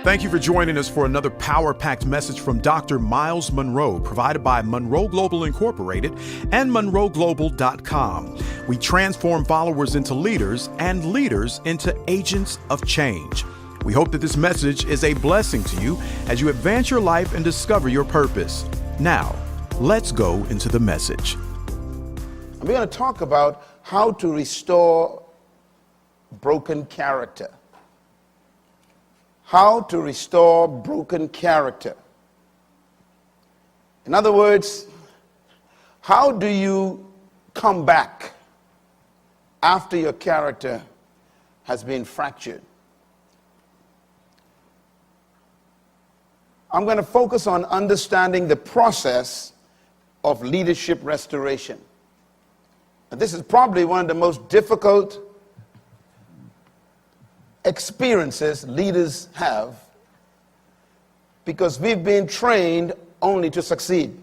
Thank you for joining us for another power-packed message from Dr. Myles Munroe, provided by Munroe Global Incorporated and MunroeGlobal.com. We transform followers into leaders and leaders into agents of change. We hope that this message is a blessing to you as you advance your life and discover your purpose. Now, let's go into the message. We're going to talk about how to restore broken character. How to restore broken character. In other words, how do you come back after your character has been fractured? I'm going to focus on understanding the process of leadership restoration. And this is probably one of the most difficult experiences leaders have, because we've been trained only to succeed.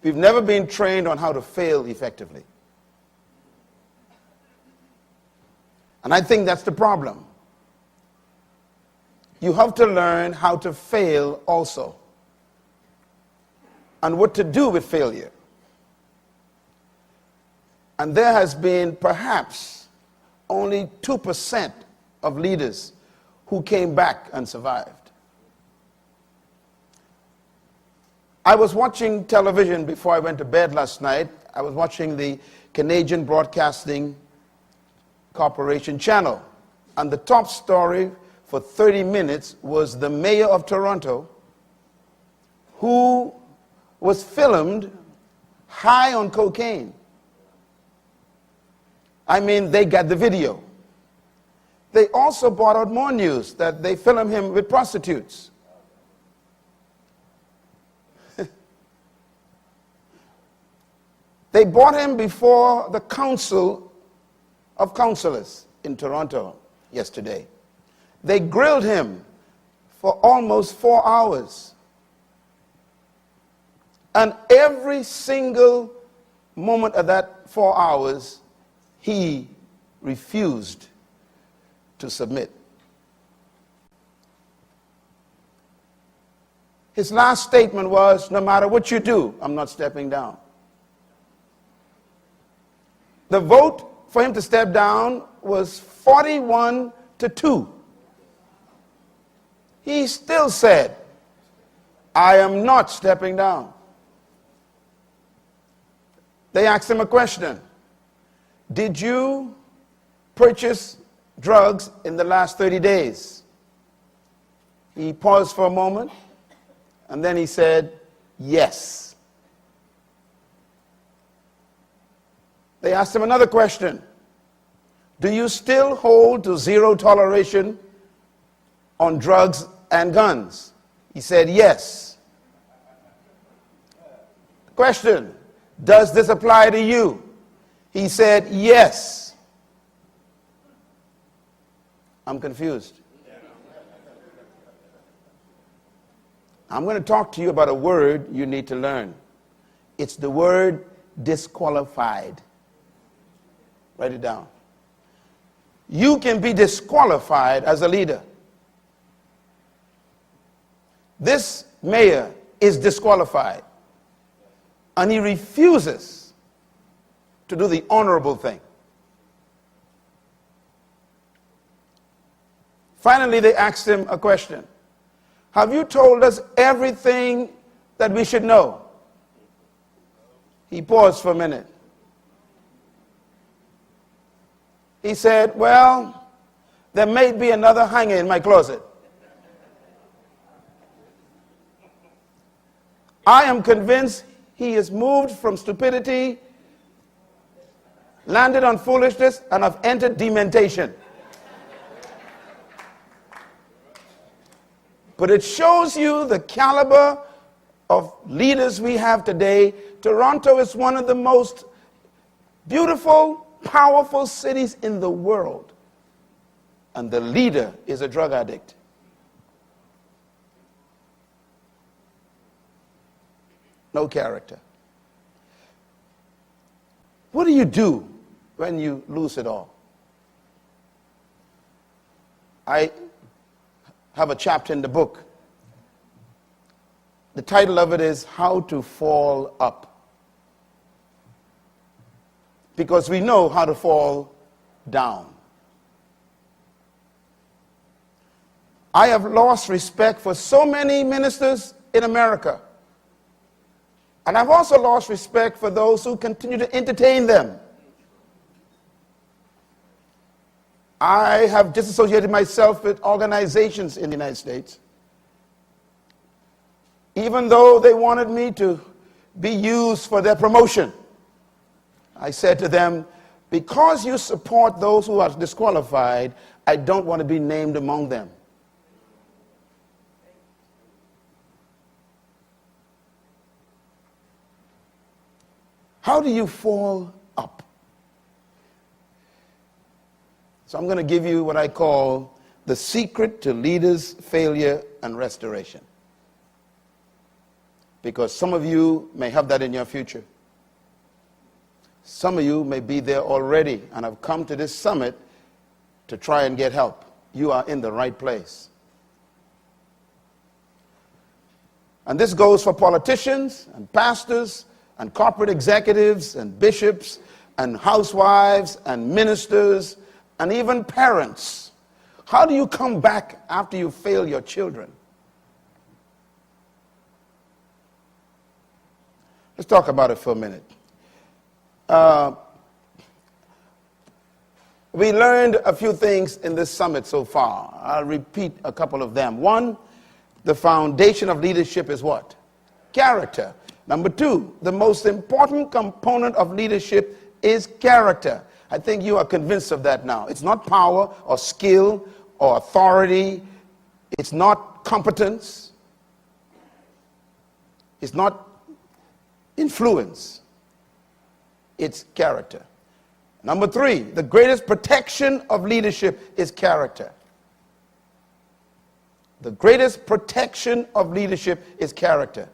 We've never been trained on how to fail effectively. And I think that's the problem. You have to learn how to fail also, and what to do with failure. And there has been perhaps only 2% of leaders who came back and survived. I was watching television before I went to bed last night. I was watching the Canadian Broadcasting Corporation channel, and the top story for 30 minutes was the mayor of Toronto, who was filmed high on cocaine. I mean, they got the video. They also brought out more news that they filmed him with prostitutes. They brought him before the Council of Councillors in Toronto yesterday. They grilled him for almost 4 hours. And every single moment of that 4 hours, he refused to submit. His last statement was, no matter what you do, I'm not stepping down. The vote for him to step down was 41-2. He still said, I am not stepping down. They asked him a question. Did you purchase drugs in the last 30 days? He paused for a moment, and then he said, yes. They asked him another question. Do you still hold to zero toleration on drugs and guns? He said, yes. Question, does this apply to you? He said, yes. I'm confused. I'm going to talk to you about a word you need to learn. It's the word disqualified. Write it down. You can be disqualified as a leader. This mayor is disqualified, and he refuses to do the honorable thing. Finally, they asked him a question. Have you told us everything that we should know? He paused for a minute. He said, well, there may be another hanger in my closet. I am convinced he is moved from stupidity, landed on foolishness, and have entered dementation. But it shows you the caliber of leaders we have today. Toronto is one of the most beautiful, powerful cities in the world. And the leader is a drug addict. No character. What do you do when you lose it all? I have a chapter in the book. The title of it is How to Fall Up. Because we know how to fall down. I have lost respect for so many ministers in America. And I've also lost respect for those who continue to entertain them. I have disassociated myself with organizations in the United States, even though they wanted me to be used for their promotion. I said to them, because you support those who are disqualified, I don't want to be named among them. How do you fall up? So I'm going to give you what I call the secret to leaders' failure and restoration. Because some of you may have that in your future. Some of you may be there already and have come to this summit to try and get help. You are in the right place. And this goes for politicians and pastors and corporate executives and bishops and housewives and ministers and even parents. How do you come back after you fail your children? Let's talk about it for a minute. We learned a few things in this summit so far. I'll repeat a couple of them. One, the foundation of leadership is what? Character. Number two, the most important component of leadership is character. I think you are convinced of that now. It's not power or skill or authority. It's not competence. It's not influence. It's character. Number three, the greatest protection of leadership is character. The greatest protection of leadership is character.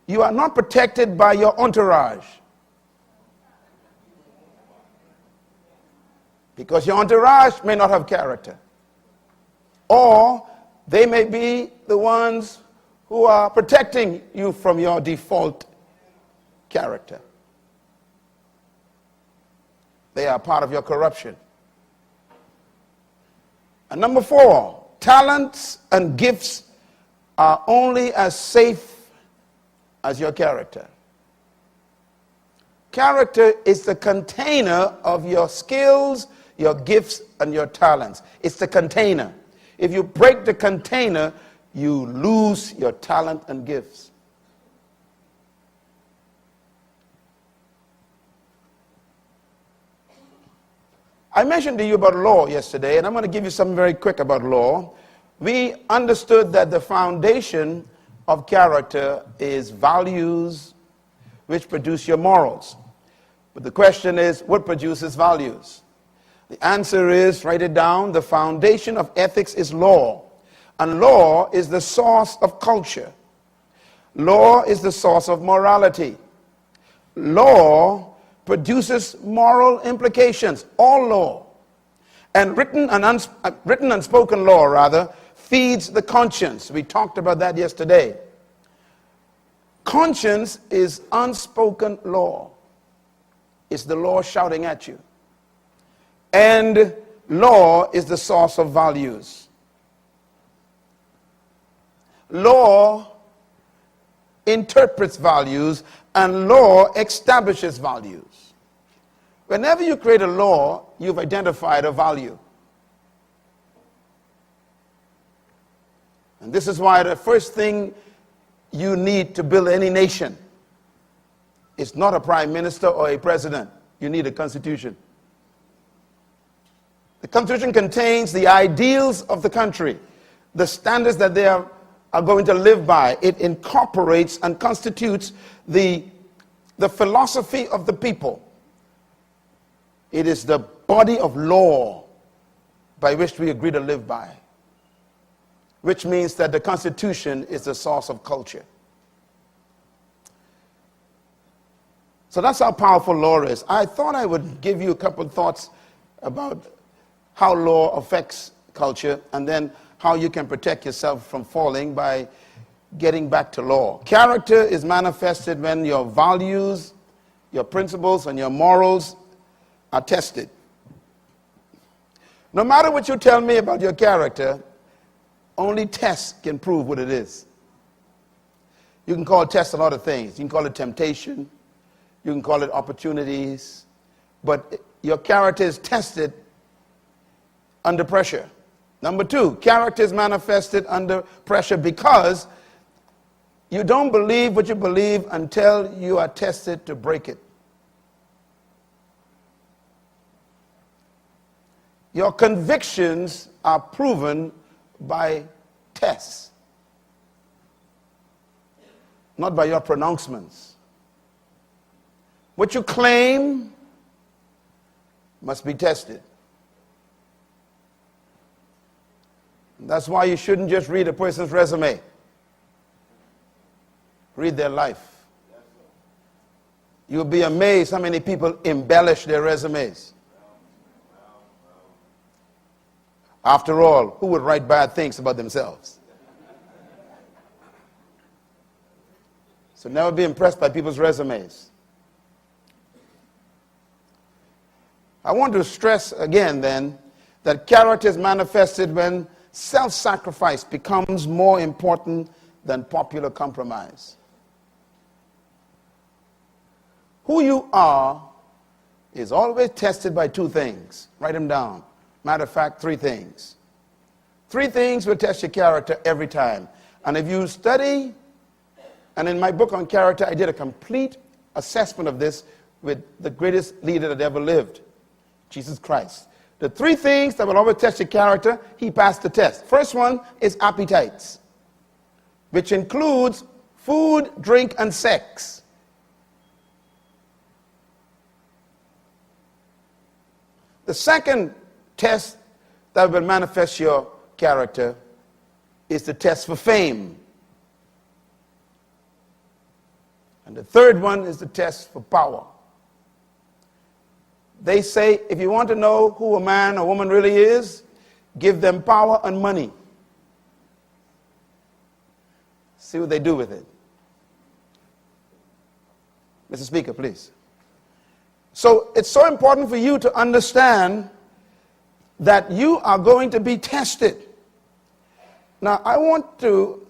You are not protected by your entourage. Because your entourage may not have character. Or they may be the ones who are protecting you from your default character. They are part of your corruption. And number four, talents and gifts are only as safe as your character. Character is the container of your skills, your gifts, and your talents. It's the container. If you break the container, you lose your talent and gifts. I mentioned to you about law yesterday, and I'm going to give you something very quick about law. We understood that the foundation of character is values which produce your morals. But the question is, what produces values? The answer is, write it down, the foundation of ethics is law. And law is the source of culture. Law is the source of morality. Law produces moral implications, all law. And written and spoken law, rather, feeds the conscience. We talked about that yesterday. Conscience is unspoken law. It's the law shouting at you. And law is the source of values. Law interprets values, and law establishes values. Whenever you create a law, you've identified a value. And this is why the first thing you need to build any nation is not a prime minister or a president. You need a constitution. The constitution contains the ideals of the country, the standards that they are going to live by. It incorporates and constitutes the philosophy of the people. It is the body of law by which we agree to live by, which means that the Constitution is the source of culture. So that's how powerful law is. I thought I would give you a couple of thoughts about how law affects culture, and then how you can protect yourself from falling by getting back to law. Character is manifested when your values, your principles, and your morals are tested. No matter what you tell me about your character, only tests can prove what it is. You can call test a lot of things. You can call it temptation. You can call it opportunities. But your character is tested under pressure. Number two, character is manifested under pressure because you don't believe what you believe until you are tested to break it. Your convictions are proven by tests, not by your pronouncements. What you claim must be tested. That's why you shouldn't just read a person's resume. Read their life. You'll be amazed how many people embellish their resumes. After all, who would write bad things about themselves? So never be impressed by people's resumes. I want to stress again then that character is manifested when self-sacrifice becomes more important than popular compromise. Who you are is always tested by two things. Write them down. Matter of fact, three things. Three things will test your character every time. And if you study, and in my book on character, I did a complete assessment of this with the greatest leader that ever lived, Jesus Christ. The three things that will always test your character, he passed the test. First one is appetites, which includes food, drink, and sex. The second test that will manifest your character is the test for fame. And the third one is the test for power. They say if you want to know who a man or woman really is, give them power and money. See what they do with it. Mr. Speaker, please. So it's so important for you to understand that you are going to be tested. Now, I want to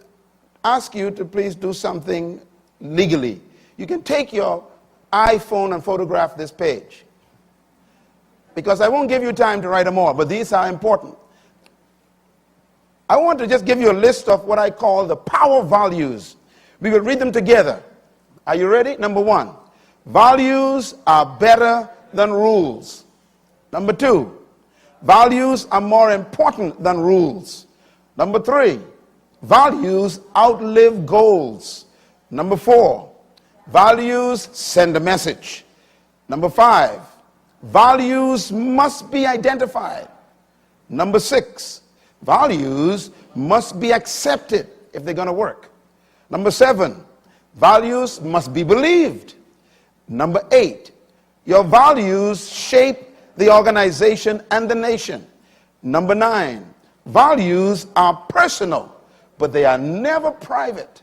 ask you to please do something legally. You can take your iPhone and photograph this page, because I won't give you time to write them all, but these are important. I want to just give you a list of what I call the power values. We will read them together. Are you ready? Number one, values are better than rules. Number two, values are more important than rules. Number three, values outlive goals. Number four, values send a message. Number five, values must be identified. Number six, values must be accepted if they're going to work. Number seven, values must be believed. Number eight, your values shape the organization and the nation. Number nine, values are personal, but they are never private.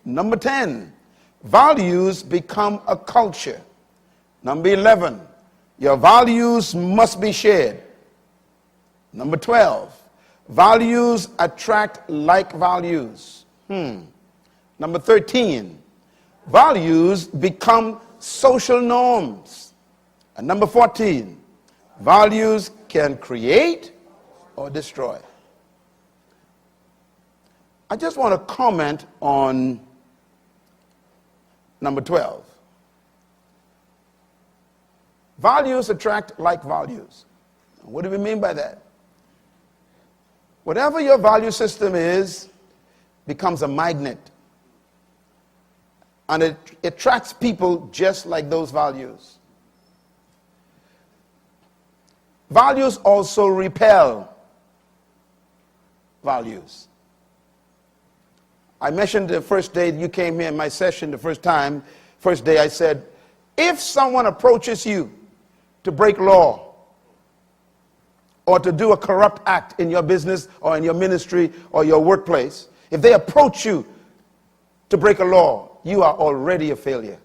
Number 10, values become a culture. Number 11, your values must be shared. Number 12, values attract like values. Number 13, values become social norms. And number 14, values can create or destroy. I just want to comment on number 12. Values attract like values. What do we mean by that? Whatever your value system is becomes a magnet. And it attracts people just like those values. Values also repel values. I mentioned the first day you came here in my session, the first day I said, if someone approaches you to break law, or to do a corrupt act in your business or in your ministry or your workplace, if they approach you to break a law, you are already a failure.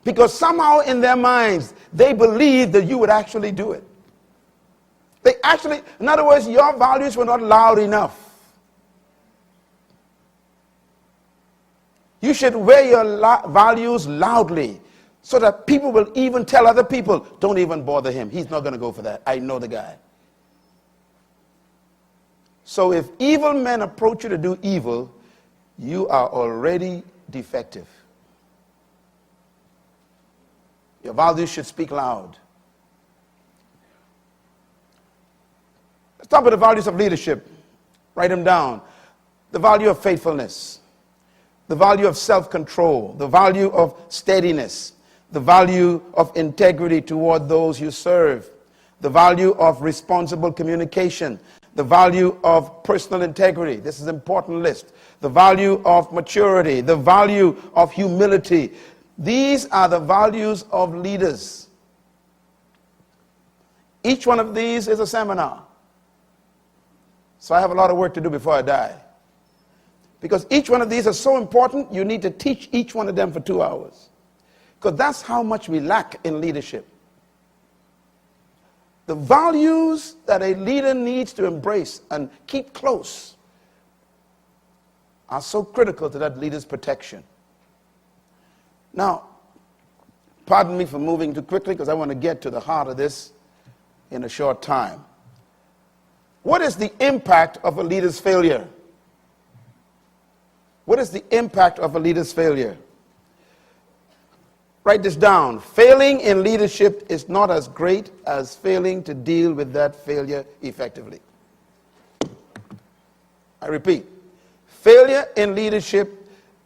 Because somehow in their minds, they believe that you would actually do it. In other words, your values were not loud enough. You should wear your values loudly so that people will even tell other people, don't even bother him. He's not going to go for that. I know the guy. So if evil men approach you to do evil, you are already defective. Your values should speak loud. Let's talk about the values of leadership. Write them down. The value of faithfulness, the value of self-control, the value of steadiness, the value of integrity toward those you serve, the value of responsible communication, the value of personal integrity. This is an important list. The value of maturity, the value of humility. These are the values of leaders. Each one of these is a seminar. So I have a lot of work to do before I die. Because each one of these is so important, you need to teach each one of them for 2 hours. Because that's how much we lack in leadership. The values that a leader needs to embrace and keep close are so critical to that leader's protection. Now, pardon me for moving too quickly because I want to get to the heart of this in a short time. What is the impact of a leader's failure? What is the impact of a leader's failure? Write this down. Failing in leadership is not as great as failing to deal with that failure effectively. I repeat, failure in leadership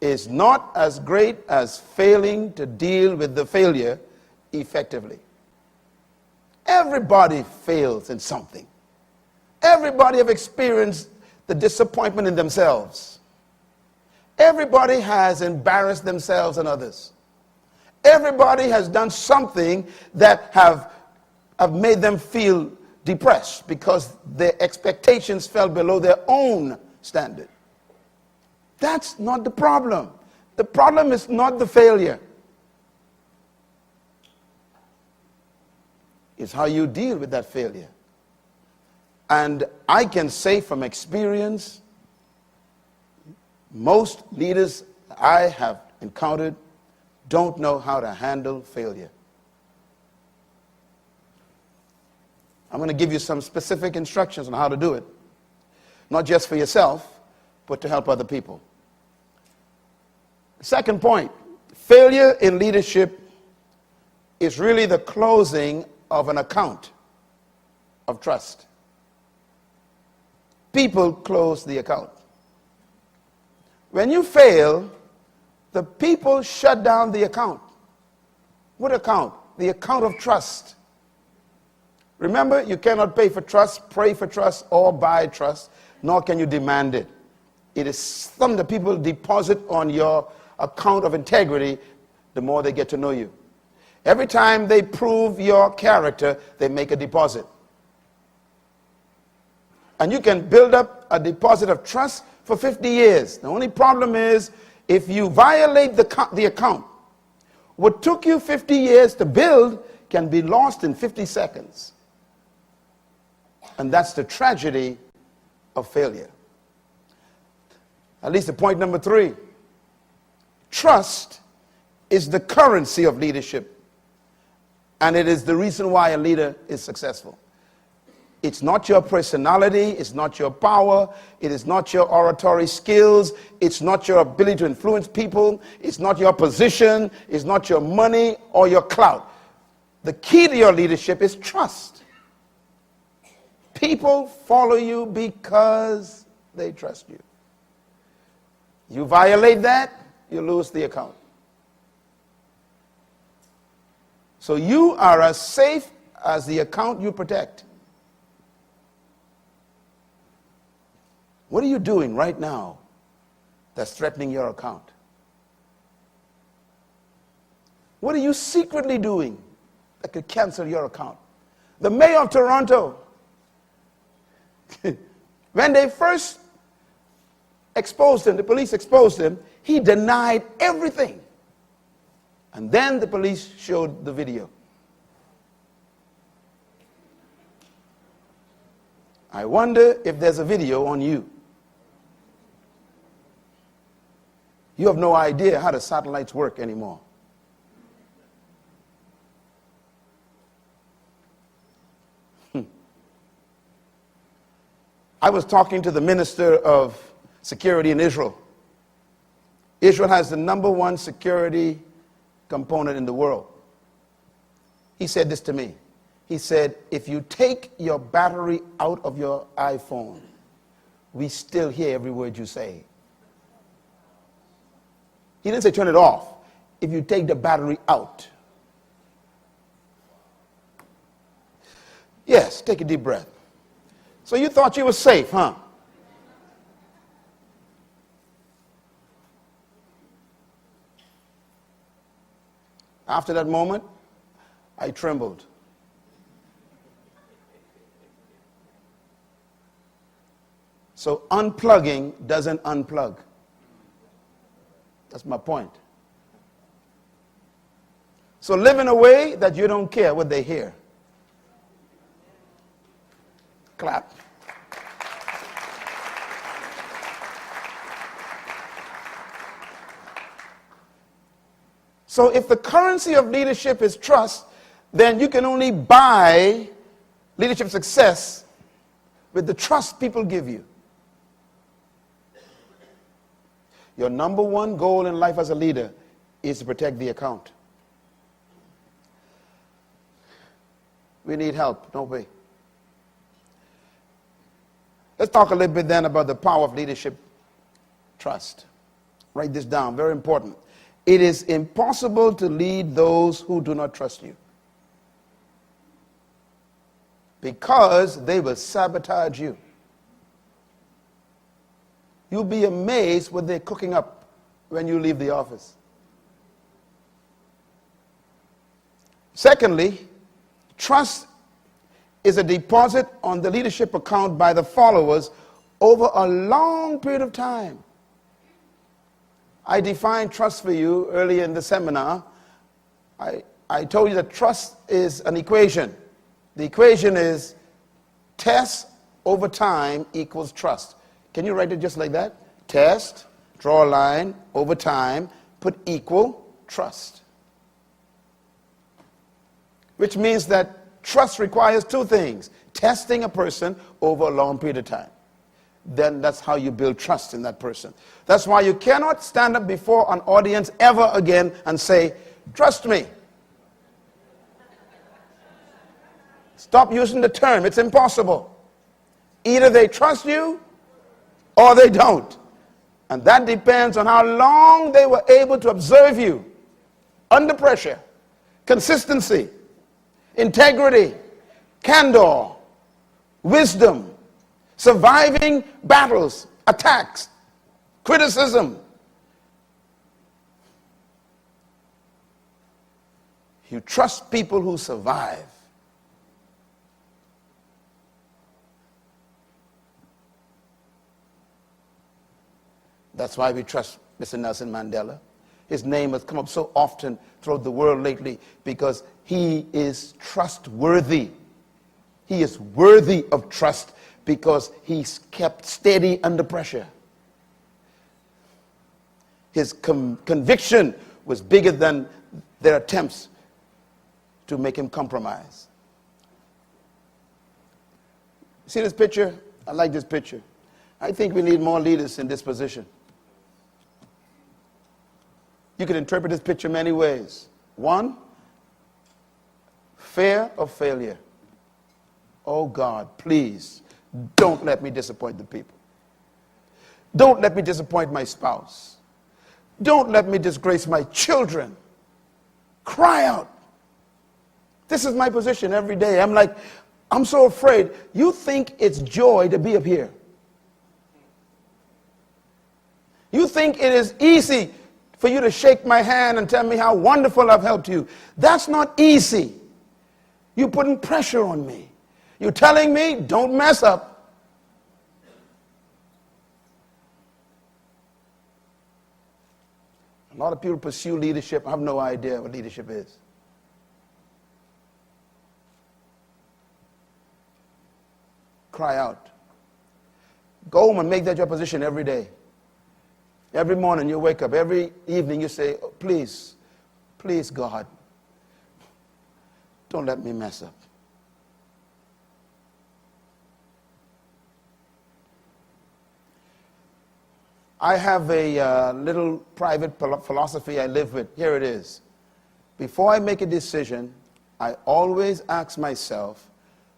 is not as great as failing to deal with the failure effectively. Everybody fails in something. Everybody have experienced the disappointment in themselves. Everybody has embarrassed themselves and others. Everybody has done something that have made them feel depressed because their expectations fell below their own standard. That's not the problem. The problem is not the failure. It's how you deal with that failure. And I can say from experience, most leaders I have encountered don't know how to handle failure. I'm going to give you some specific instructions on how to do it. Not just for yourself, but to help other people. Second point, failure in leadership is really the closing of an account of trust. People close the account. When you fail, the people shut down the account. What account? The account of trust. Remember, you cannot pay for trust, pray for trust, or buy trust, nor can you demand it. It is something that people deposit on your account of integrity the more they get to know you. Every time they prove your character, they make a deposit. And you can build up a deposit of trust for 50 years. The only problem is if you violate the account, what took you 50 years to build can be lost in 50 seconds. And that's the tragedy of failure. At least the point number 3. Trust is the currency of leadership. And it is the reason why a leader is successful. It's not your personality, it's not your power, it is not your oratory skills, it's not your ability to influence people, it's not your position, it's not your money or your clout. The key to your leadership is trust. People follow you because they trust you. You violate that, you lose the account. So you are as safe as the account you protect. What are you doing right now that's threatening your account? What are you secretly doing that could cancel your account? The mayor of Toronto, when they first exposed him, the police exposed him, he denied everything. And then the police showed the video. I wonder if there's a video on you. You have no idea how the satellites work anymore. I was talking to the Minister of Security in Israel. Israel has the #1 security component in the world. He said this to me. He said, if you take your battery out of your iPhone, we still hear every word you say. He didn't say turn it off. If you take the battery out. Yes, take a deep breath. So you thought you were safe, huh? After that moment, I trembled. So unplugging doesn't unplug. That's my point. So live in a way that you don't care what they hear. Clap. So if the currency of leadership is trust, then you can only buy leadership success with the trust people give you. Your #1 goal in life as a leader is to protect the account. We need help, don't we? Let's talk a little bit then about the power of leadership trust. Write this down, very important. It is impossible to lead those who do not trust you, because they will sabotage you. You'll be amazed what they're cooking up when you leave the office. Secondly, trust is a deposit on the leadership account by the followers over a long period of time. I defined trust for you earlier in the seminar. I told you that trust is an equation. The equation is test over time equals trust. Can you write it just like that? Test, draw a line, over time, put equal, trust. Which means that trust requires two things. Testing a person over a long period of time. Then that's how you build trust in that person. That's why you cannot stand up before an audience ever again and say, trust me. Stop using the term. It's impossible. Either they trust you or they don't. And that depends on how long they were able to observe you under pressure. Consistency, integrity, candor, wisdom, surviving battles, attacks, criticism. You trust people who survive. That's why we trust Mr. Nelson Mandela. His name has come up so often throughout the world lately because he is trustworthy. He is worthy of trust because he's kept steady under pressure. His conviction was bigger than their attempts to make him compromise. See this picture? I like this picture. I think we need more leaders in this position. You can interpret this picture many ways. One, fear of failure. Oh God, please, don't let me disappoint the people. Don't let me disappoint my spouse. Don't let me disgrace my children. Cry out. This is my position every day. I'm so afraid. You think it's joy to be up here. You think it is easy for you to shake my hand and tell me how wonderful I've helped you. That's not easy. You're putting pressure on me. You're telling me, don't mess up. A lot of people pursue leadership. I have no idea what leadership is. Cry out. Go home and make that your position every day. Every morning you wake up. Every evening you say, oh, please, please, God, don't let me mess up. I have a little private philosophy I live with. Here it is. Before I make a decision, I always ask myself,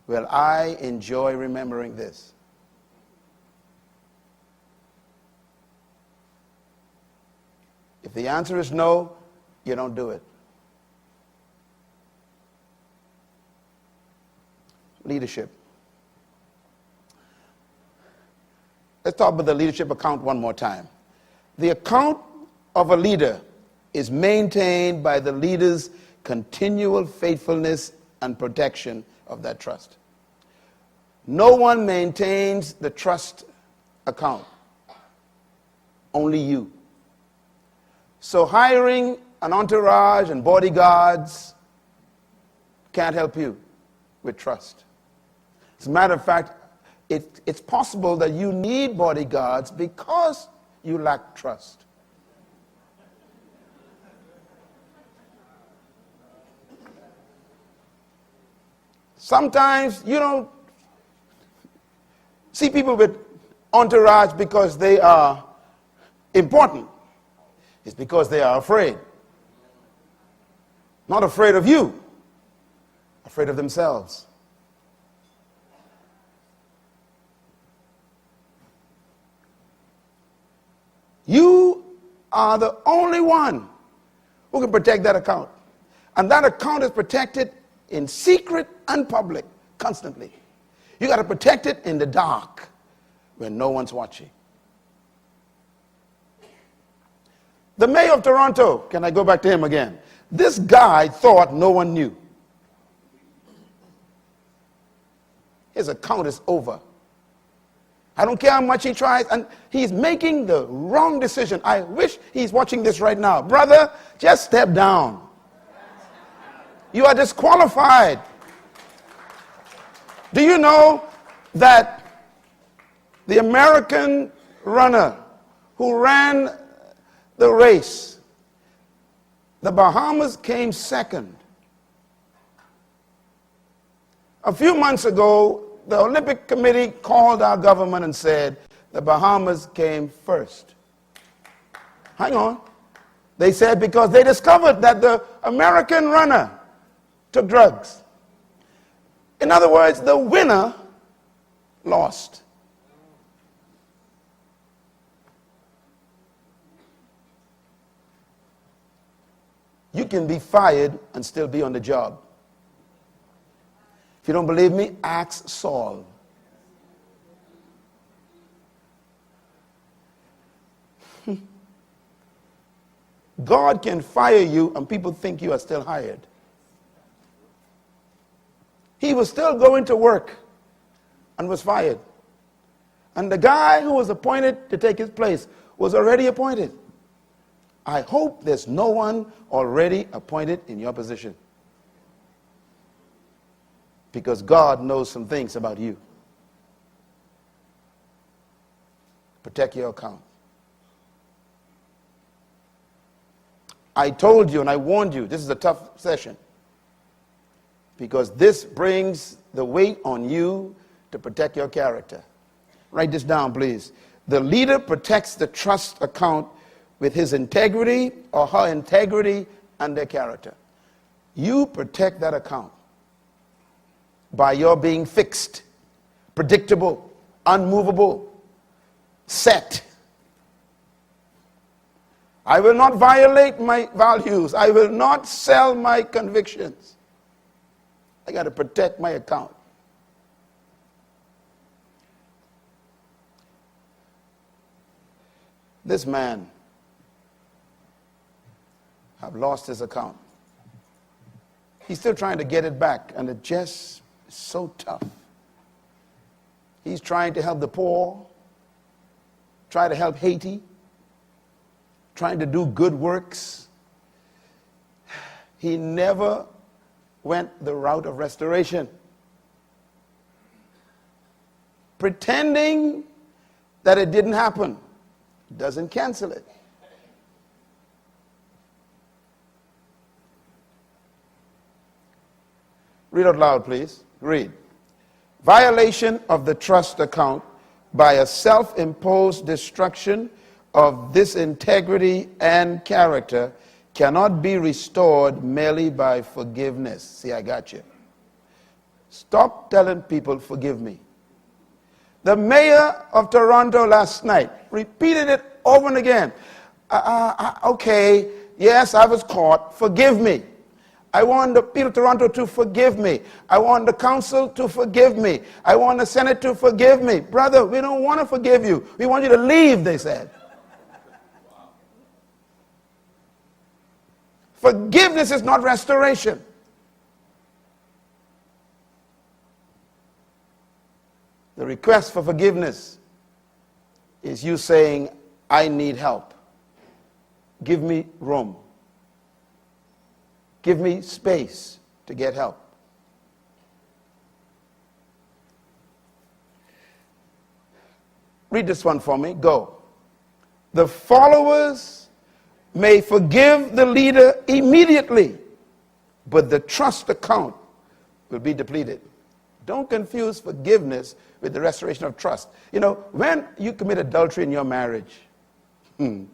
will I enjoy remembering this? If the answer is no, you don't do it. Leadership. Let's talk about the leadership account one more time. The account of a leader is maintained by the leader's continual faithfulness and protection of that trust. No one maintains the trust account, only you. So hiring an entourage and bodyguards can't help you with trust. As a matter of fact, it's possible that you need bodyguards because you lack trust. Sometimes you don't see people with entourage because they are important. It's because they are afraid. Not afraid of you, afraid of themselves. You are the only one who can protect that account. And that account is protected in secret and public, constantly. You got to protect it in the dark when no one's watching. The mayor of Toronto, can I go back to him again? This guy thought no one knew. His account is over. I don't care how much he tries, and he's making the wrong decision. I wish he's watching this right now. Brother, just step down. You are disqualified. Do you know that the American runner who ran the race, the Bahamas came second? A few months ago, the Olympic Committee called our government and said the Bahamas came first. Hang on. They said because they discovered that the American runner took drugs. In other words, the winner lost. You can be fired and still be on the job. If you don't believe me, ask Saul. God can fire you and people think you are still hired. He was still going to work and was fired. And the guy who was appointed to take his place was already appointed. I hope there's no one already appointed in your position. Because God knows some things about you. Protect your account. I told you and I warned you, this is a tough session. Because this brings the weight on you to protect your character. Write this down, please. The leader protects the trust account with his integrity or her integrity and their character. You protect that account by your being fixed, predictable, unmovable, set. I will not violate my values. I will not sell my convictions. I got to protect my account. This man have lost his account. He's still trying to get it back, and it just is so tough. He's trying to help the poor, try to help Haiti, trying to do good works. He never went the route of restoration. Pretending that it didn't happen doesn't cancel it. Read out loud, please. Read. Violation of the trust account by a self-imposed destruction of this integrity and character cannot be restored merely by forgiveness. See, I got you. Stop telling people, forgive me. The mayor of Toronto last night repeated it over and again. Okay, yes, I was caught. Forgive me. I want the people of Toronto to forgive me. I want the council to forgive me. I want the Senate to forgive me. Brother, we don't want to forgive you. We want you to leave, they said. Forgiveness is not restoration. The request for forgiveness is you saying, I need help. Give me room. Give me space to get help. Read this one for me. Go. The followers may forgive the leader immediately, but the trust account will be depleted. Don't confuse forgiveness with the restoration of trust. You know, when you commit adultery in your marriage, you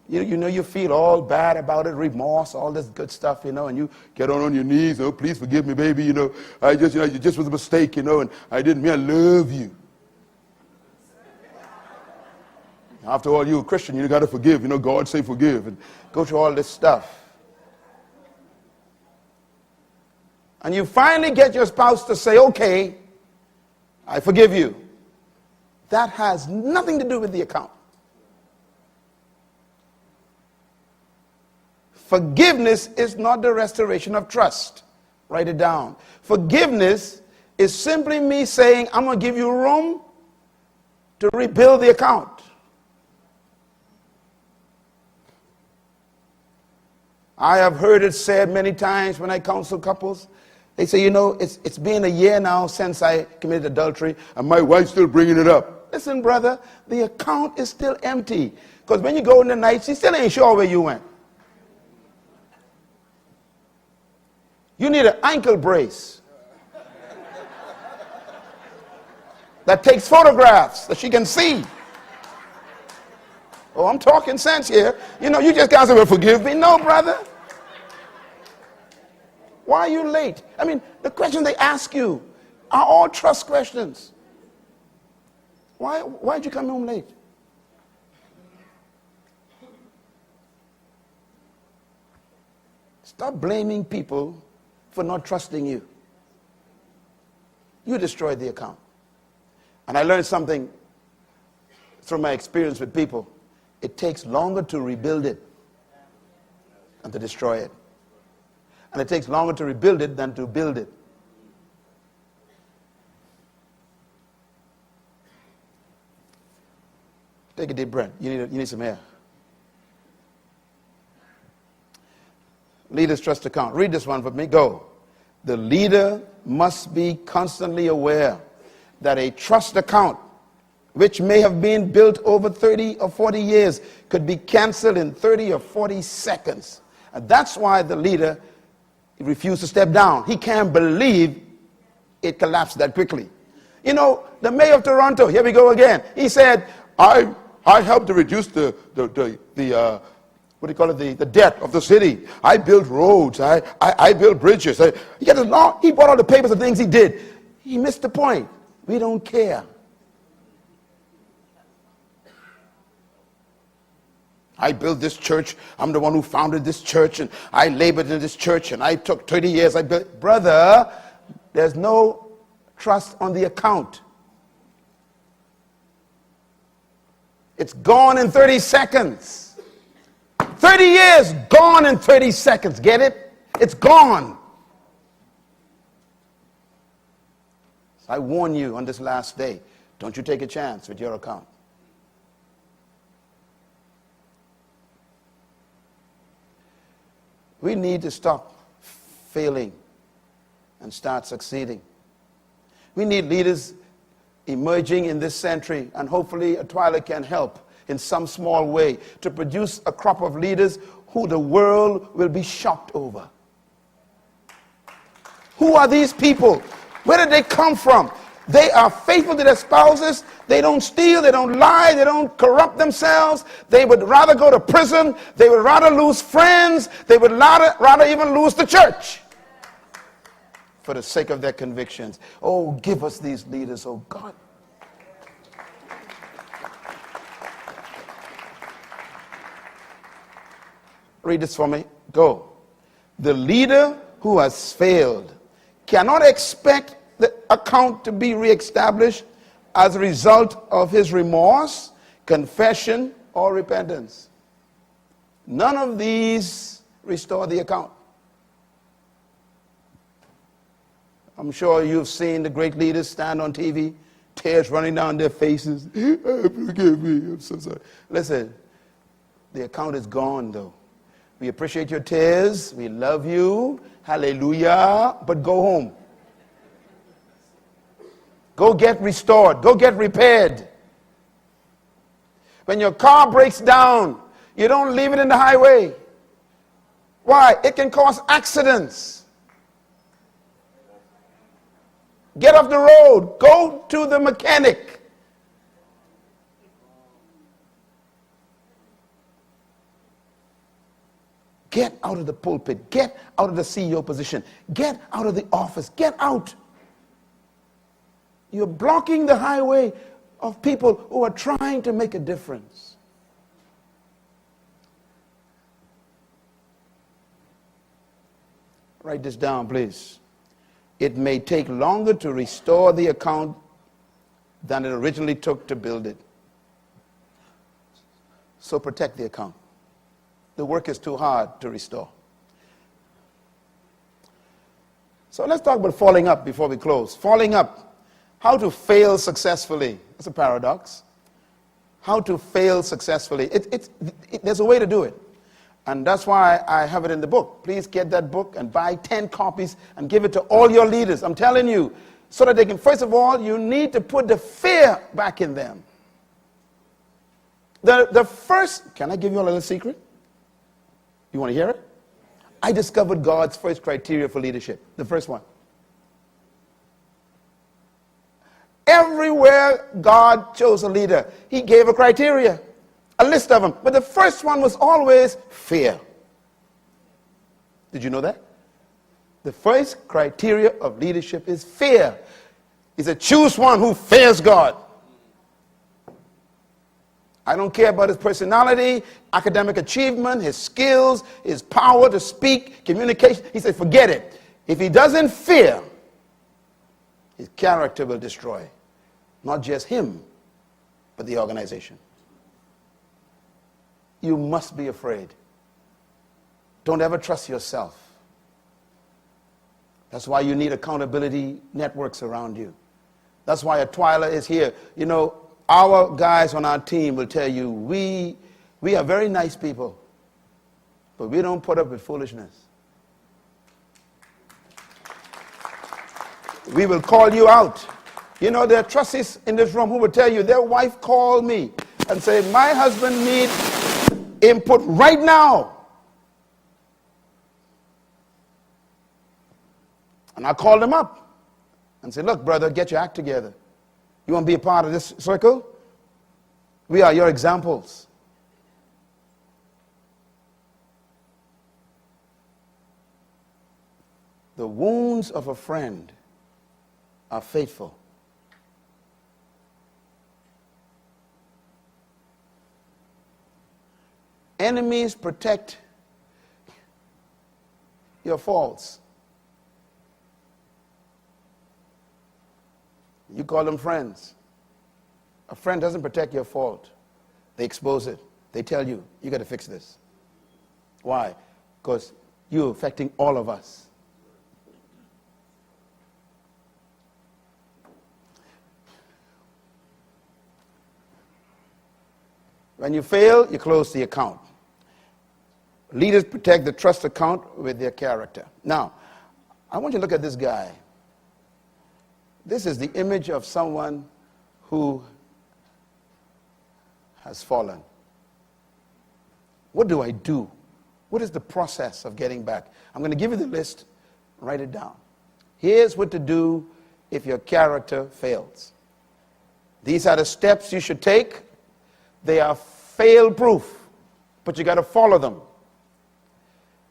know, you feel all bad about it, remorse, all this good stuff, you know, and you get on your knees, oh, please forgive me, baby, you know, it just was a mistake, you know, and I didn't mean I love you. After all, you're a Christian, you got to forgive, you know, God say forgive, and go through all this stuff. And you finally get your spouse to say, okay, I forgive you. That has nothing to do with the account. Forgiveness is not the restoration of trust. Write it down. Forgiveness is simply me saying, I'm going to give you room to rebuild the account. I have heard it said many times when I counsel couples. They say, you know, it's been a year now since I committed adultery, and my wife's still bringing it up. Listen, brother, the account is still empty. Because when you go in the night, she still ain't sure where you went. You need an ankle brace that takes photographs that she can see. Oh, I'm talking sense here. You know, you just can't say, well, forgive me. No, brother. Why are you late? I mean, the questions they ask you are all trust questions. Why did you come home late? Stop blaming people for not trusting you. You destroyed the account. And I learned something through my experience with people. It takes longer to rebuild it than to destroy it. And it takes longer to rebuild it than to build it. Take a deep breath. You need some air. Leader's trust account. Read this one for me. Go. The leader must be constantly aware that a trust account, which may have been built over 30 or 40 years, could be canceled in 30 or 40 seconds. And that's why the leader refused to step down. He can't believe it collapsed that quickly. You know, the mayor of Toronto, here we go again. He said, I helped to reduce the debt of the city. I built roads. I built bridges. He brought all the papers of things he did. He missed the point. We don't care. I built this church. I'm the one who founded this church, and I labored in this church, and I took 30 years. I built. Brother, there's no trust on the account. It's gone in 30 seconds. 30 years, gone in 30 seconds. Get it? It's gone. So I warn you on this last day, don't you take a chance with your account. We need to stop failing and start succeeding. We need leaders emerging in this century, and hopefully Authentically can help in some small way to produce a crop of leaders who the world will be shocked over. Who are these people? Where did they come from? They are faithful to their spouses. They don't steal. They don't lie. They don't corrupt themselves. They would rather go to prison. They would rather lose friends. They would rather even lose the church for the sake of their convictions. Oh, give us these leaders, oh God. Read this for me. Go. The leader who has failed cannot expect the account to be reestablished as a result of his remorse, confession, or repentance. None of these restore the account. I'm sure you've seen the great leaders stand on TV, tears running down their faces. Forgive me, I'm so sorry. Listen, the account is gone though. We appreciate your tears. We love you. Hallelujah. But go home. Go get restored. Go get repaired. When your car breaks down, you don't leave it in the highway. Why? It can cause accidents. Get off the road. Go to the mechanic. Get out of the pulpit. Get out of the CEO position. Get out of the office. Get out. You're blocking the highway of people who are trying to make a difference. Write this down, please. It may take longer to restore the account than it originally took to build it. So protect the account. The work is too hard to restore. So let's talk about falling up before we close. Falling up. How to fail successfully. That's a paradox. How to fail successfully. There's a way to do it. And that's why I have it in the book. Please get that book and buy 10 copies and give it to all your leaders. I'm telling you, so that they can, first of all, you need to put the fear back in them. The first, can I give you a little secret? You want to hear it? I discovered God's first criteria for leadership. The first one. Everywhere God chose a leader, he gave a criteria, a list of them. But the first one was always fear. Did you know that? The first criteria of leadership is fear. He said, choose one who fears God. I don't care about his personality, academic achievement, his skills, his power to speak, communication. He said, forget it. If he doesn't fear, his character will destroy. Not just him, but the organization. You must be afraid. Don't ever trust yourself. That's why you need accountability networks around you. That's why Authentically is here. You know, our guys on our team will tell you, we are very nice people, but we don't put up with foolishness. We will call you out. You know, there are trustees in this room who will tell you their wife called me and said, my husband needs input right now. And I called him up and said, look, brother, get your act together. You want to be a part of this circle? We are your examples. The wounds of a friend are faithful. Enemies protect your faults. You call them friends. A friend doesn't protect your fault. They expose it. They tell you, you got to fix this. Why? Because you're affecting all of us. When you fail, you close the account. Leaders protect the trust account with their character. Now, I want you to look at this guy. This is the image of someone who has fallen. What do I do? What is the process of getting back? I'm going to give you the list. Write it down. Here's what to do if your character fails. These are the steps you should take. They are fail-proof, but you got to follow them.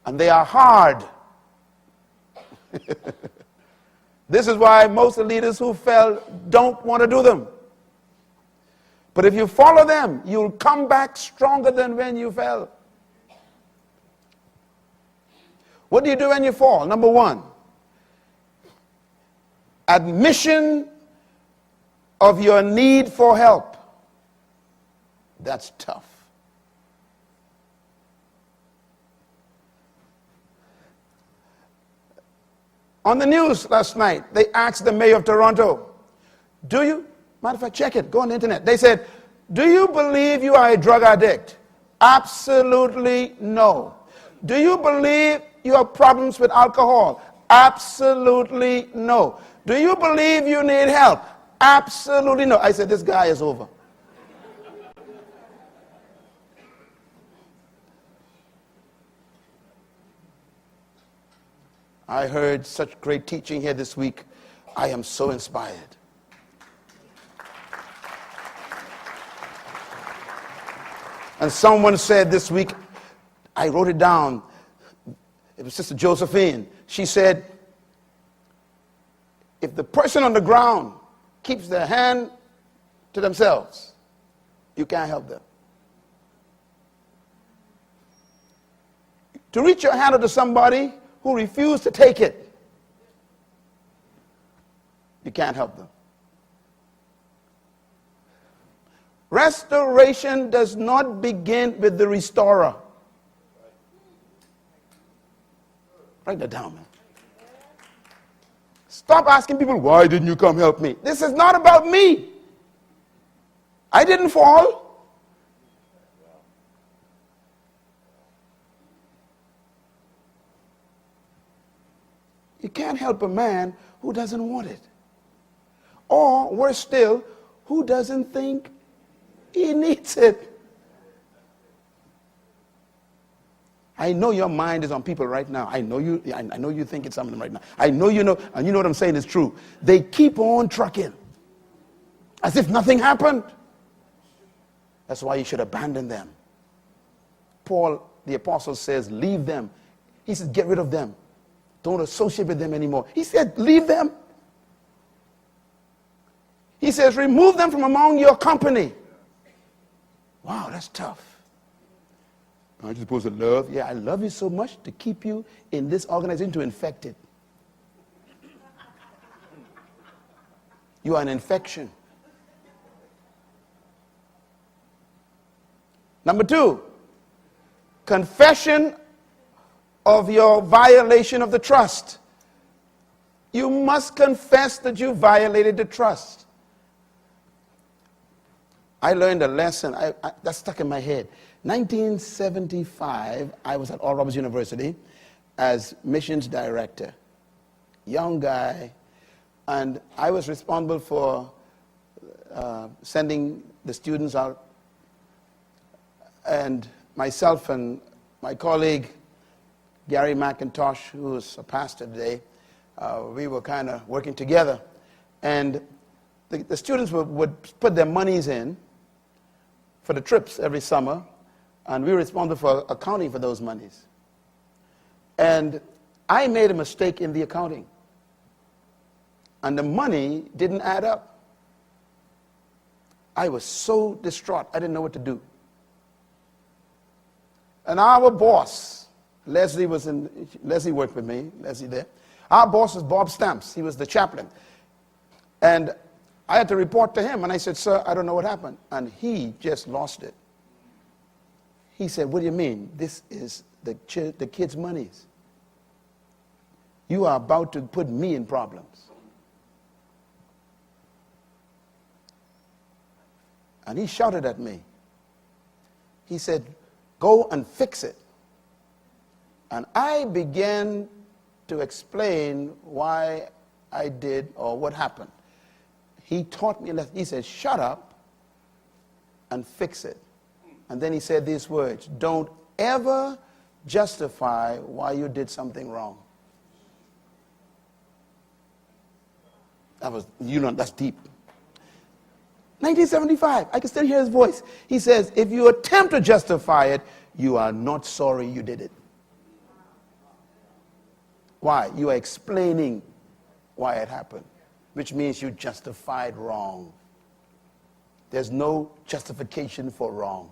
And they are hard. This is why most of the leaders who fell don't want to do them. But if you follow them, you'll come back stronger than when you fell. What do you do when you fall? Number one, admission of your need for help. That's tough. On the news last night, they asked the mayor of Toronto, matter of fact, check it, go on the internet. They said, do you believe you are a drug addict? Absolutely no. Do you believe you have problems with alcohol? Absolutely no. Do you believe you need help? Absolutely no. I said, this guy is over. I heard such great teaching here this week. I am so inspired. And someone said this week, I wrote it down, it was Sister Josephine. She said, if the person on the ground keeps their hand to themselves, you can't help them. To reach your hand out to somebody who refuse to take it, you can't help them. Restoration does not begin with the restorer. Write that down, man. Stop asking people, why didn't you come help me? This is not about me. I didn't fall. You can't help a man who doesn't want it. Or, worse still, who doesn't think he needs it. I know your mind is on people right now. I know you're thinking something right now. I know you know, and you know what I'm saying is true. They keep on trucking as if nothing happened. That's why you should abandon them. Paul, the apostle, says, leave them. He says, get rid of them. Don't associate with them anymore. He said, leave them. He says, remove them from among your company. Wow, that's tough. Aren't you supposed to love? Yeah, I love you so much to keep you in this organization, to infect it. You are an infection. Number two, confession of your violation of the trust. You must confess that you violated the trust. I learned a lesson that stuck in my head. 1975, I was at Oral Roberts University as missions director. Young guy, and I was responsible for sending the students out. And myself and my colleague, Gary McIntosh, who is a pastor today, we were kind of working together. And the students would put their monies in for the trips every summer, and we were responsible for accounting for those monies. And I made a mistake in the accounting, and the money didn't add up. I was so distraught, I didn't know what to do. And our boss, Leslie worked with me, Leslie there. Our boss was Bob Stamps. He was the chaplain. And I had to report to him, and I said, sir, I don't know what happened. And he just lost it. He said, what do you mean? This is the kids' monies. You are about to put me in problems. And he shouted at me. He said, go and fix it. And I began to explain why I did or what happened. He taught me a lesson. He said, shut up and fix it. And then he said these words, don't ever justify why you did something wrong. That was, that's deep. 1975, I can still hear his voice. He says, if you attempt to justify it, you are not sorry you did it. Why? You are explaining why it happened, which means you justified wrong. There's no justification for wrong.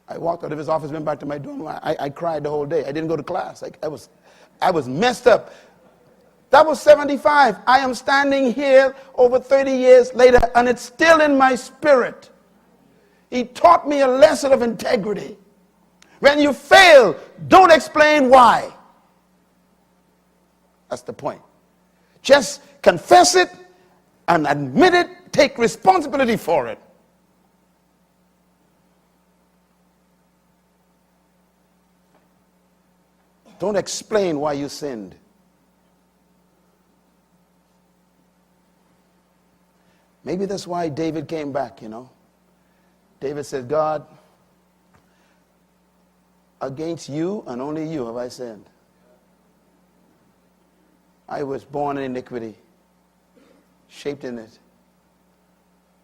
I walked out of his office, went back to my dorm. I cried the whole day. I didn't go to class. I was messed up. That was 75. I am standing here over 30 years later, and it's still in my spirit. He taught me a lesson of integrity. When you fail, don't explain why. That's the point. Just confess it and admit it. Take responsibility for it. Don't explain why you sinned. Maybe that's why David came back, David said, God, against you and only you have I sinned. I was born in iniquity, shaped in it.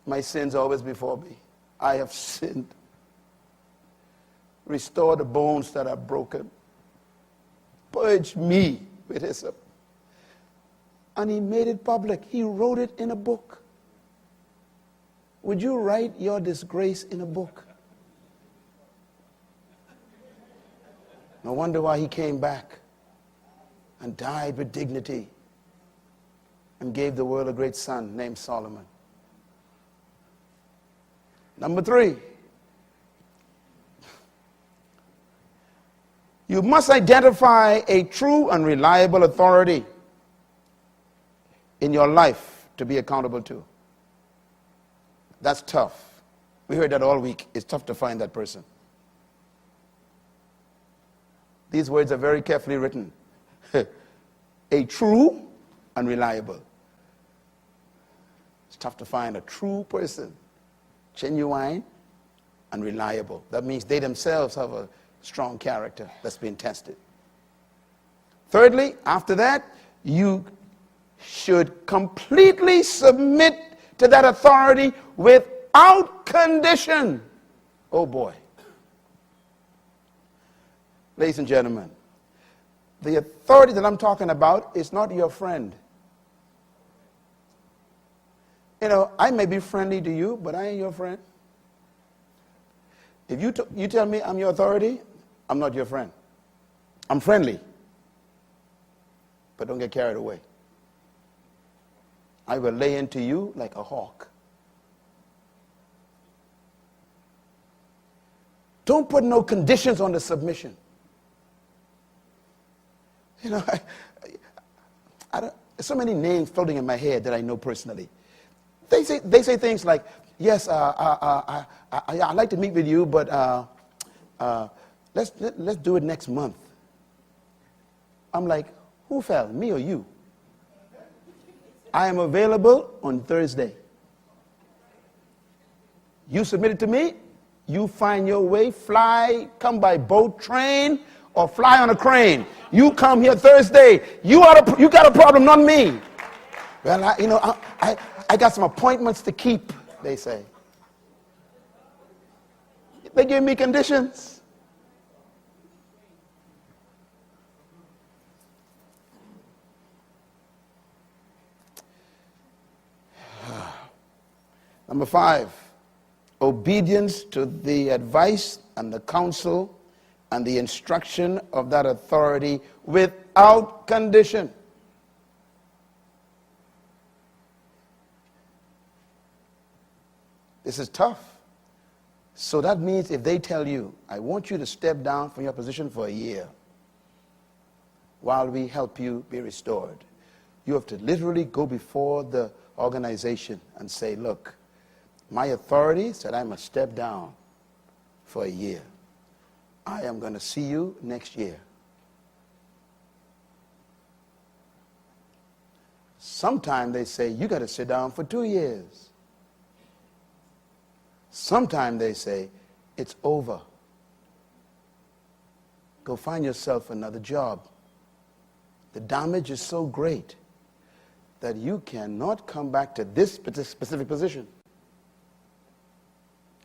My sins always before me. I have sinned. Restore the bones that are broken. Purge me with hyssop. And he made it public. He wrote it in a book. Would you write your disgrace in a book? No wonder why he came back and died with dignity and gave the world a great son named Solomon. Number 3, you must identify a true and reliable authority in your life to be accountable to. That's tough. We heard that all week. It's tough to find that person. These words are very carefully written. A true and reliable. It's tough to find a true person, genuine and reliable. That means they themselves have a strong character that's been tested. Thirdly, after that, you should completely submit to that authority without condition. Oh boy. Ladies and gentlemen, the authority that I'm talking about is not your friend. I may be friendly to you, but I ain't your friend. If you tell me I'm your authority, I'm not your friend. I'm friendly, but don't get carried away. I will lay into you like a hawk. Don't put no conditions on the submission. There's so many names floating in my head that I know personally. They say things like, yes, I'd like to meet with you, but let's do it next month. I'm like, who fell, me or you? I am available on Thursday. You submit it to me, you find your way, fly, come by boat, train, or fly on a crane. You come here Thursday. You got a problem, not me. Well, I got some appointments to keep, they say. They give me conditions. Number 5, obedience to the advice and the counsel and the instruction of that authority without condition. This is tough. So that means if they tell you, I want you to step down from your position for a year while we help you be restored, you have to literally go before the organization and say, look, my authority said I must step down for a year. I am going to see you next year. Sometimes they say, you got to sit down for 2 years. Sometimes they say, it's over. Go find yourself another job. The damage is so great that you cannot come back to this specific position.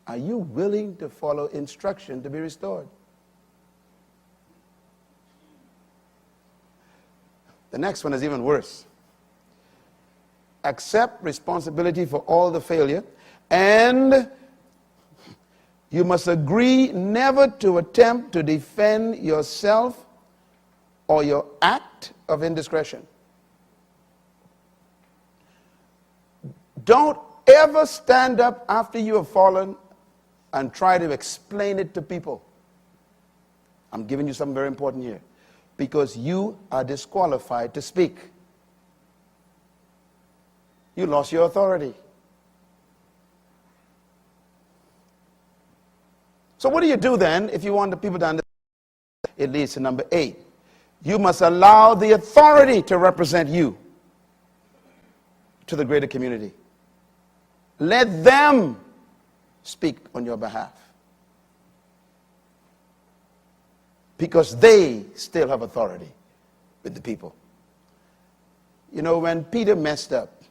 Are you willing to follow instruction to be restored? The next one is even worse. Accept responsibility for all the failure, and you must agree never to attempt to defend yourself or your act of indiscretion. Don't ever stand up after you have fallen and try to explain it to people. I'm giving you something very important here. Because you are disqualified to speak. You lost your authority. So what do you do then if you want the people to understand? It leads to number 8. You must allow the authority to represent you to the greater community. Let them speak on your behalf. Because they still have authority with the people. You know, when Peter messed up,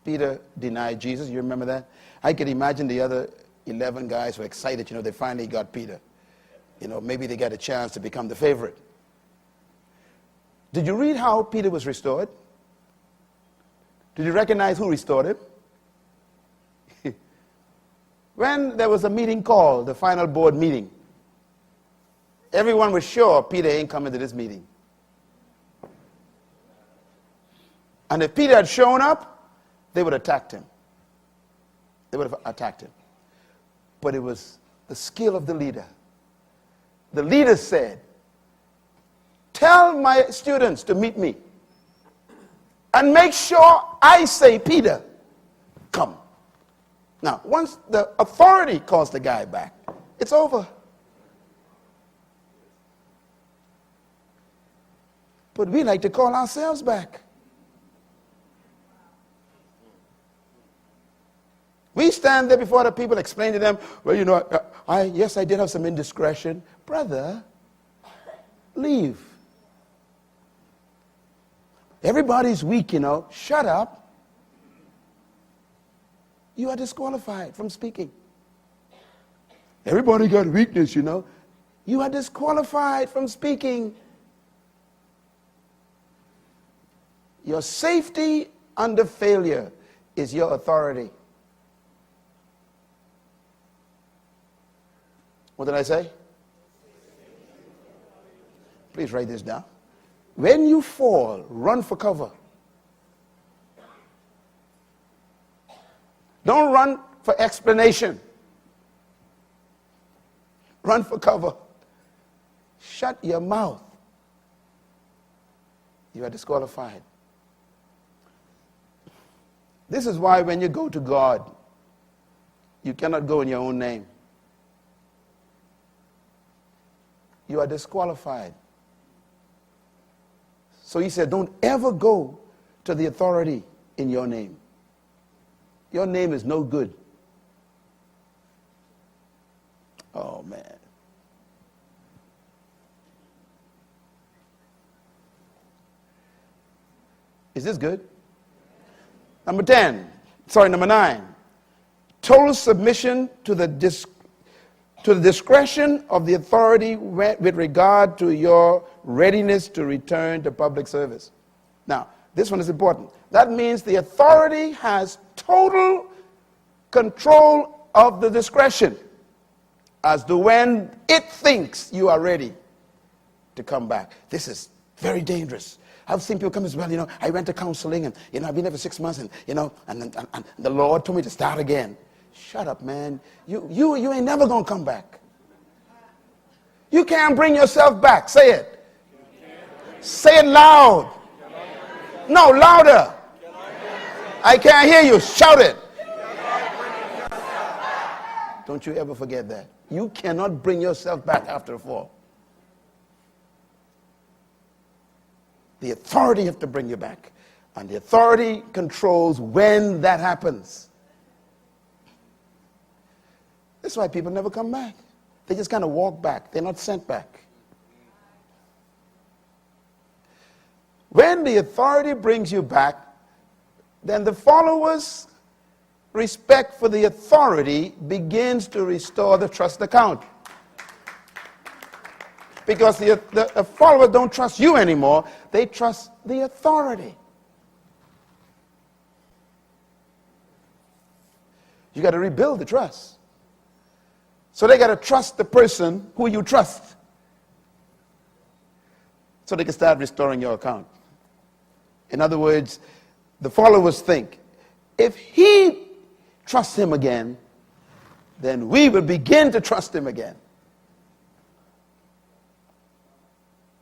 Peter denied Jesus, you remember that? I could imagine the other 11 guys were excited, you know, they finally got Peter. You know, maybe they got a chance to become the favorite. Did you read how Peter was restored? Did you recognize who restored him? When there was a meeting called, the final board meeting, everyone was sure Peter ain't coming to this meeting. And if Peter had shown up, they would have attacked him. They would have attacked him. But it was the skill of the leader. The leader said, tell my students to meet me. And make sure I say, Peter, come. Now, once the authority calls the guy back, it's over. But we like to call ourselves back. We stand there before the people, explain to them, well, you know, yes, I did have some indiscretion. Brother, leave. Everybody's weak, you know. Shut up. You are disqualified from speaking. Everybody got weakness, you know. You are disqualified from speaking. Your safety under failure is your authority. What did I say? Please write this down. When you fall, run for cover. Don't run for explanation. Run for cover. Shut your mouth. You are disqualified. This is why when you go to God, you cannot go in your own name. You are disqualified. So he said, don't ever go to the authority in your name. Your name is no good. Oh, man. Is this good? Number 9. Total submission to the discretion of the authority with regard to your readiness to return to public service. Now, this one is important. That means the authority has total control of the discretion as to when it thinks you are ready to come back. This is very dangerous. I've seen people come as well, you know, I went to counseling and, you know, I've been there for 6 months and, you know, and the Lord told me to start again. Shut up, man. You ain't never going to come back. You can't bring yourself back. Say it. Say it loud. No, louder. I can't hear you. Shout it. Don't you ever forget that. You cannot bring yourself back after a fall. The authority have to bring you back. And the authority controls when that happens. That's why people never come back. They just kind of walk back. They're not sent back. When the authority brings you back, then the followers' respect for the authority begins to restore the trust account. Because the followers don't trust you anymore. They trust the authority. You got to rebuild the trust. So they got to trust the person who you trust. So they can start restoring your account. In other words, the followers think, if he trusts him again, then we will begin to trust him again.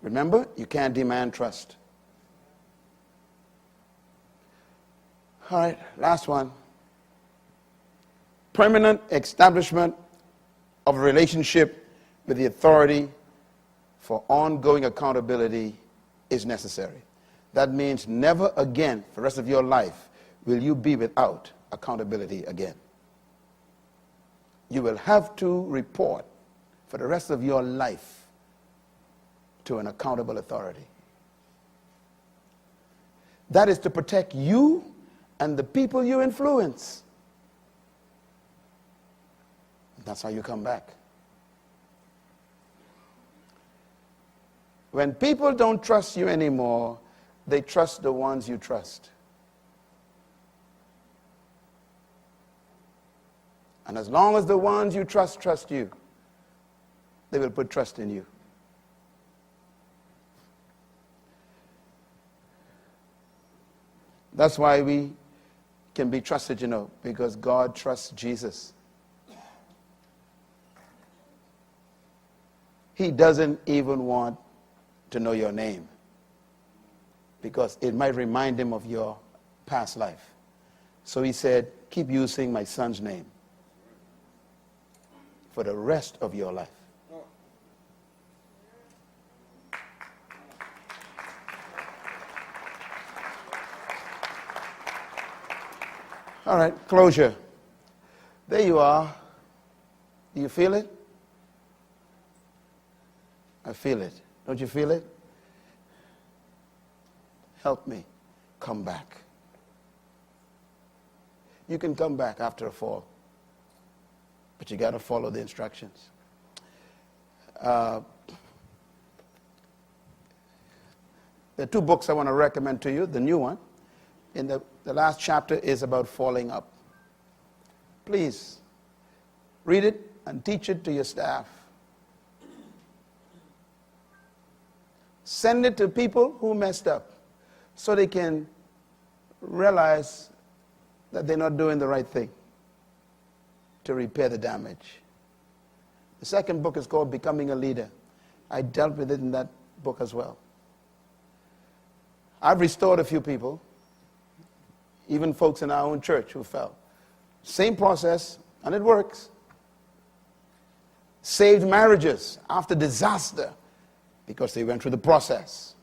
Remember, you can't demand trust. All right, last one. Permanent establishment of a relationship with the authority for ongoing accountability is necessary. That means never again, for the rest of your life, will you be without accountability again. You will have to report for the rest of your life to an accountable authority. That is to protect you and the people you influence. That's how you come back. When people don't trust you anymore, they trust the ones you trust. And as long as the ones you trust you, they will put trust in you. That's why we can be trusted, because God trusts Jesus. He doesn't even want to know your name because it might remind him of your past life. So he said, keep using my son's name for the rest of your life. All right, closure. There you are. Do you feel it? I feel it. Don't you feel it? Help me come back. You can come back after a fall, but you got to follow the instructions. There are two books I want to recommend to you. The new one, in the last chapter, is about falling up. Please read it and teach it to your staff. Send it to people who messed up so they can realize that they're not doing the right thing to repair the damage. The second book is called Becoming a Leader. I dealt with it in that book as well. I've restored a few people, even folks in our own church who fell. Same process, and it works. Saved marriages after disaster because they went through the process.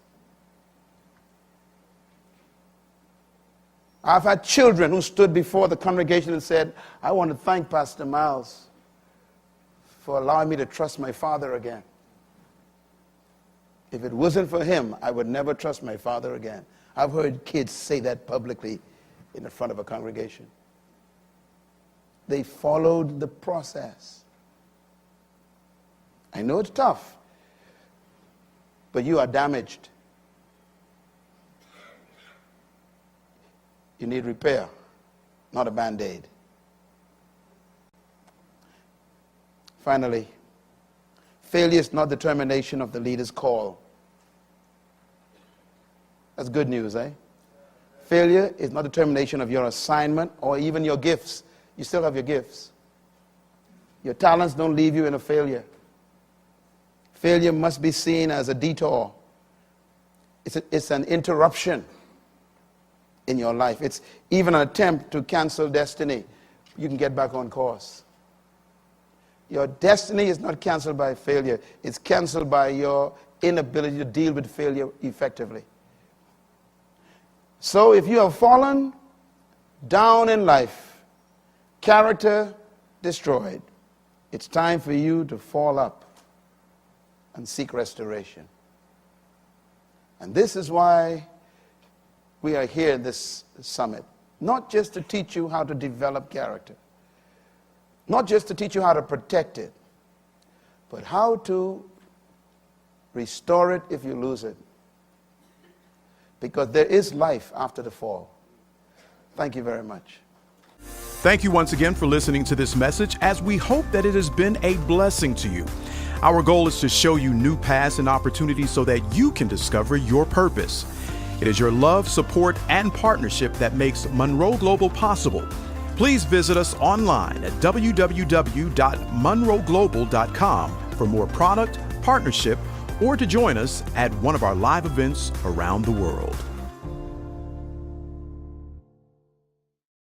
I've had children who stood before the congregation and said, I want to thank Pastor Myles for allowing me to trust my father again. If it wasn't for him, I would never trust my father again. I've heard kids say that publicly in the front of a congregation. They followed the process. I know it's tough, but you are damaged. You need repair, not a Band-Aid. Finally, failure is not determination of the leader's call. That's good news, eh? Failure is not determination of your assignment or even your gifts. You still have your gifts. Your talents don't leave you in a failure. Failure must be seen as a detour. It's an interruption in your life. It's even an attempt to cancel destiny. You can get back on course. Your destiny is not canceled by failure. It's canceled by your inability to deal with failure effectively. So if you have fallen down in life, character destroyed, it's time for you to fall up and seek restoration. And this is why we are here at this summit. Not just to teach you how to develop character, not just to teach you how to protect it, but how to restore it if you lose it. Because there is life after the fall. Thank you very much. Thank you once again for listening to this message, as we hope that it has been a blessing to you. Our goal is to show you new paths and opportunities so that you can discover your purpose. It is your love, support, and partnership that makes Munroe Global possible. Please visit us online at www.munroeglobal.com for more product, partnership, or to join us at one of our live events around the world.